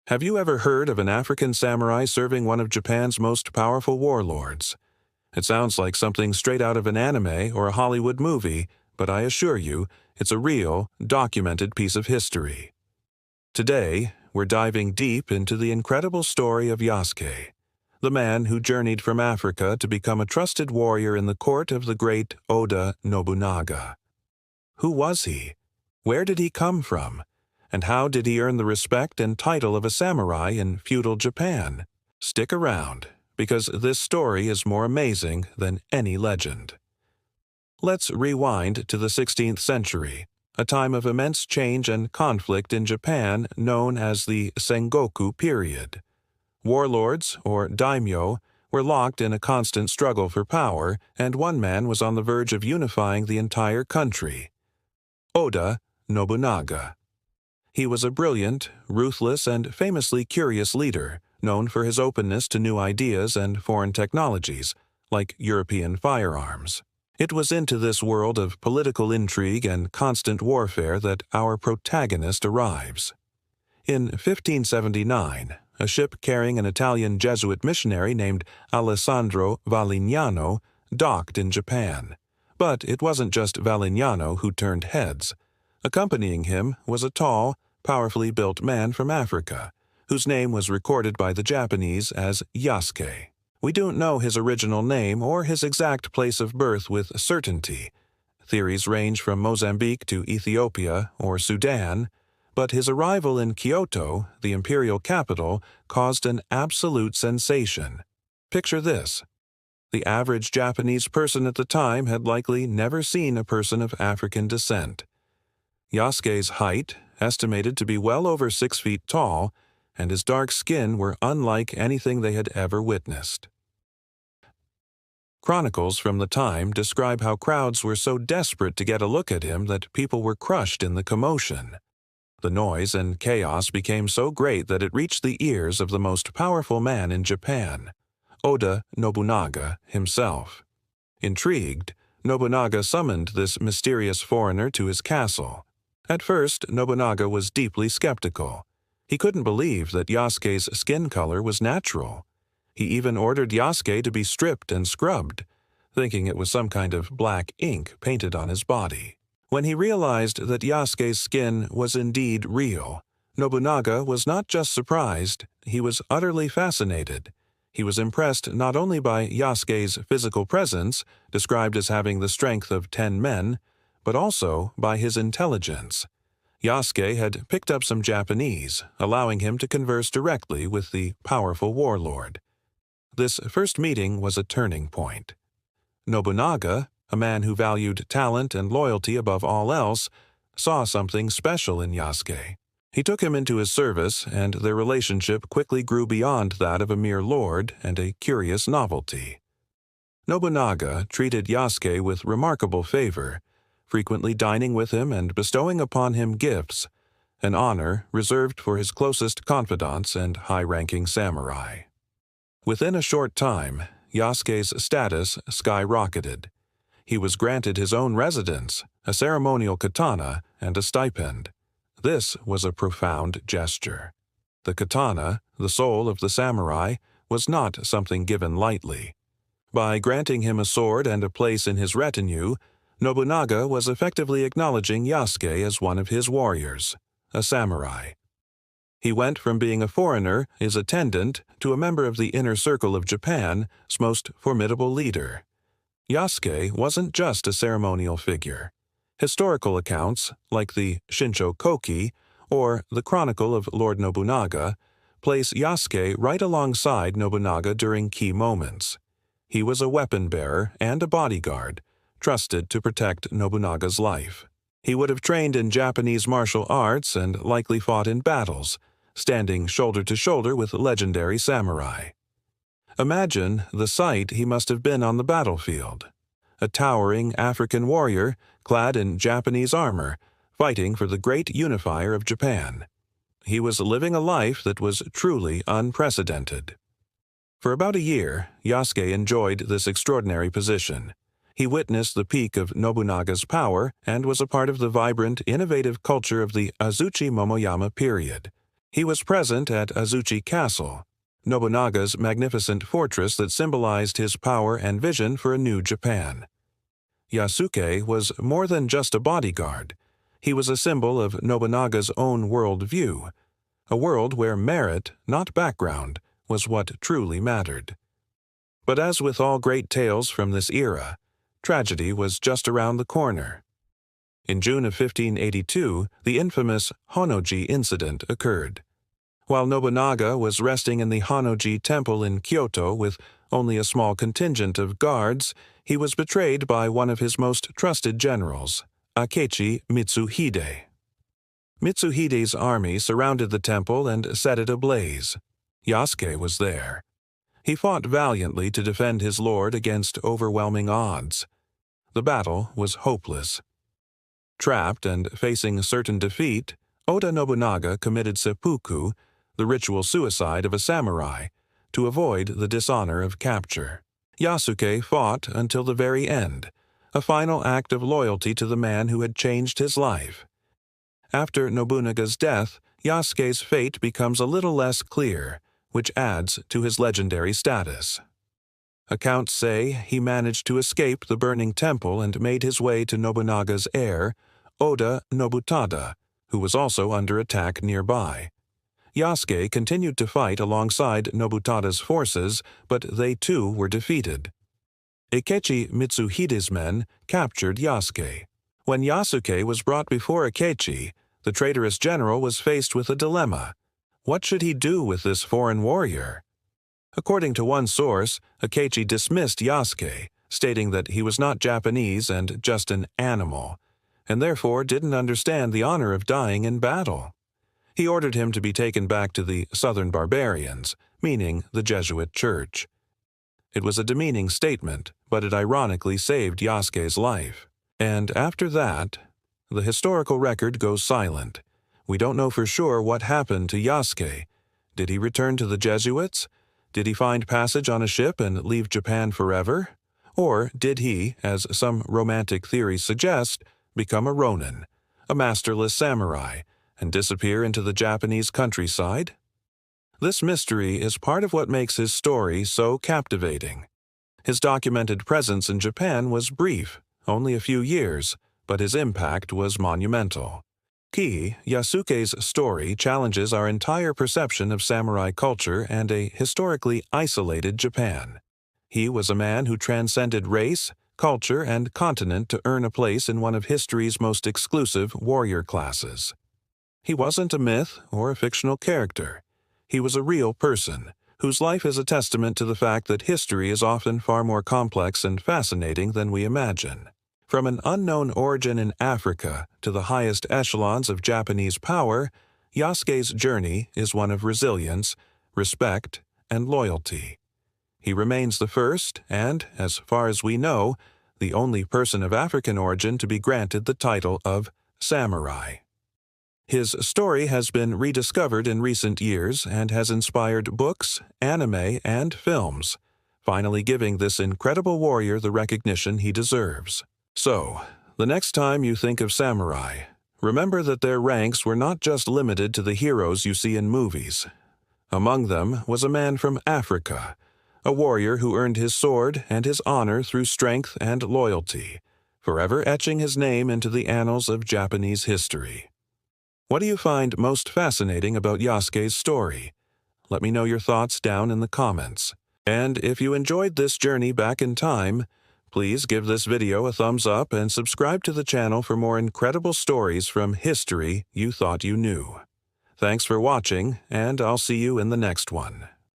Have you ever heard of an African samurai serving one of Japan's most powerful warlords? It sounds like something straight out of an anime or a Hollywood movie, but I assure you, it's a real, documented piece of history. Today, we're diving deep into the incredible story of Yasuke, the man who journeyed from Africa to become a trusted warrior in the court of the great Oda Nobunaga. Who was he? Where did he come from? And how did he earn the respect and title of a samurai in feudal Japan? Stick around, because this story is more amazing than any legend. Let's rewind to the 16th century, a time of immense change and conflict in Japan known as the Sengoku period. Warlords, or daimyo, were locked in a constant struggle for power, and one man was on the verge of unifying the entire country: Oda Nobunaga. He was a brilliant, ruthless, and famously curious leader, known for his openness to new ideas and foreign technologies, like European firearms. It was into this world of political intrigue and constant warfare that our protagonist arrives. In 1579, a ship carrying an Italian Jesuit missionary named Alessandro Valignano docked in Japan. But it wasn't just Valignano who turned heads. Accompanying him was a tall, powerfully built man from Africa, whose name was recorded by the Japanese as Yasuke. We don't know his original name or his exact place of birth with certainty. Theories range from Mozambique to Ethiopia or Sudan, but his arrival in Kyoto, the imperial capital, caused an absolute sensation. Picture this. The average Japanese person at the time had likely never seen a person of African descent. Yasuke's height, estimated to be well over 6 feet tall, and his dark skin were unlike anything they had ever witnessed. Chronicles from the time describe how crowds were so desperate to get a look at him that people were crushed in the commotion. The noise and chaos became so great that it reached the ears of the most powerful man in Japan, Oda Nobunaga himself. Intrigued, Nobunaga summoned this mysterious foreigner to his castle. At first, Nobunaga was deeply skeptical. He couldn't believe that Yasuke's skin color was natural. He even ordered Yasuke to be stripped and scrubbed, thinking it was some kind of black ink painted on his body. When he realized that Yasuke's skin was indeed real, Nobunaga was not just surprised, he was utterly fascinated. He was impressed not only by Yasuke's physical presence, described as having the strength of 10 men, but also by his intelligence. Yasuke had picked up some Japanese, allowing him to converse directly with the powerful warlord. This first meeting was a turning point. Nobunaga, a man who valued talent and loyalty above all else, saw something special in Yasuke. He took him into his service, and their relationship quickly grew beyond that of a mere lord and a curious novelty. Nobunaga treated Yasuke with remarkable favor, frequently dining with him and bestowing upon him gifts, an honor reserved for his closest confidants and high-ranking samurai. Within a short time, Yasuke's status skyrocketed. He was granted his own residence, a ceremonial katana, and a stipend. This was a profound gesture. The katana, the soul of the samurai, was not something given lightly. By granting him a sword and a place in his retinue, Nobunaga was effectively acknowledging Yasuke as one of his warriors, a samurai. He went from being a foreigner, his attendant, to a member of the inner circle of Japan's most formidable leader. Yasuke wasn't just a ceremonial figure. Historical accounts, like the Shincho Koki, or the Chronicle of Lord Nobunaga, place Yasuke right alongside Nobunaga during key moments. He was a weapon-bearer and a bodyguard, trusted to protect Nobunaga's life. He would have trained in Japanese martial arts and likely fought in battles, standing shoulder to shoulder with legendary samurai. Imagine the sight he must have been on the battlefield. A towering African warrior, clad in Japanese armor, fighting for the great unifier of Japan. He was living a life that was truly unprecedented. For about a year, Yasuke enjoyed this extraordinary position. He witnessed the peak of Nobunaga's power and was a part of the vibrant, innovative culture of the Azuchi Momoyama period. He was present at Azuchi Castle, Nobunaga's magnificent fortress that symbolized his power and vision for a new Japan. Yasuke was more than just a bodyguard. He was a symbol of Nobunaga's own world view, a world where merit, not background, was what truly mattered. But as with all great tales from this era, tragedy was just around the corner. In June of 1582, the infamous Honnoji incident occurred. While Nobunaga was resting in the Honnoji temple in Kyoto with only a small contingent of guards, he was betrayed by one of his most trusted generals, Akechi Mitsuhide. Mitsuhide's army surrounded the temple and set it ablaze. Yasuke was there. He fought valiantly to defend his lord against overwhelming odds. The battle was hopeless. Trapped and facing certain defeat, Oda Nobunaga committed seppuku, the ritual suicide of a samurai, to avoid the dishonor of capture. Yasuke fought until the very end, a final act of loyalty to the man who had changed his life. After Nobunaga's death, Yasuke's fate becomes a little less clear, which adds to his legendary status. Accounts say he managed to escape the burning temple and made his way to Nobunaga's heir, Oda Nobunaga, who was also under attack nearby. Yasuke continued to fight alongside Nobunaga's forces, but they too were defeated. Akechi Mitsuhide's men captured Yasuke. When Yasuke was brought before Akechi, the traitorous general was faced with a dilemma. What should he do with this foreign warrior? According to one source, Akechi dismissed Yasuke, stating that he was not Japanese and just an animal, and therefore didn't understand the honor of dying in battle. He ordered him to be taken back to the southern barbarians, meaning the Jesuit church. It was a demeaning statement, but it ironically saved Yasuke's life. And after that, the historical record goes silent. We don't know for sure what happened to Yasuke. Did he return to the Jesuits? Did he find passage on a ship and leave Japan forever? Or did he, as some romantic theories suggest, become a ronin, a masterless samurai, and disappear into the Japanese countryside? This mystery is part of what makes his story so captivating. His documented presence in Japan was brief, only a few years, but his impact was monumental. Yasuke's story challenges our entire perception of samurai culture and a historically isolated Japan. He was a man who transcended race, culture, and continent to earn a place in one of history's most exclusive warrior classes. He wasn't a myth or a fictional character. He was a real person, whose life is a testament to the fact that history is often far more complex and fascinating than we imagine. From an unknown origin in Africa to the highest echelons of Japanese power, Yasuke's journey is one of resilience, respect, and loyalty. He remains the first and, as far as we know, the only person of African origin to be granted the title of samurai. His story has been rediscovered in recent years and has inspired books, anime, and films, finally giving this incredible warrior the recognition he deserves. So, the next time you think of samurai, remember that their ranks were not just limited to the heroes you see in movies. Among them was a man from Africa, a warrior who earned his sword and his honor through strength and loyalty, forever etching his name into the annals of Japanese history. What do you find most fascinating about Yasuke's story? Let me know your thoughts down in the comments. And if you enjoyed this journey back in time, please give this video a thumbs up and subscribe to the channel for more incredible stories from history you thought you knew. Thanks for watching, and I'll see you in the next one.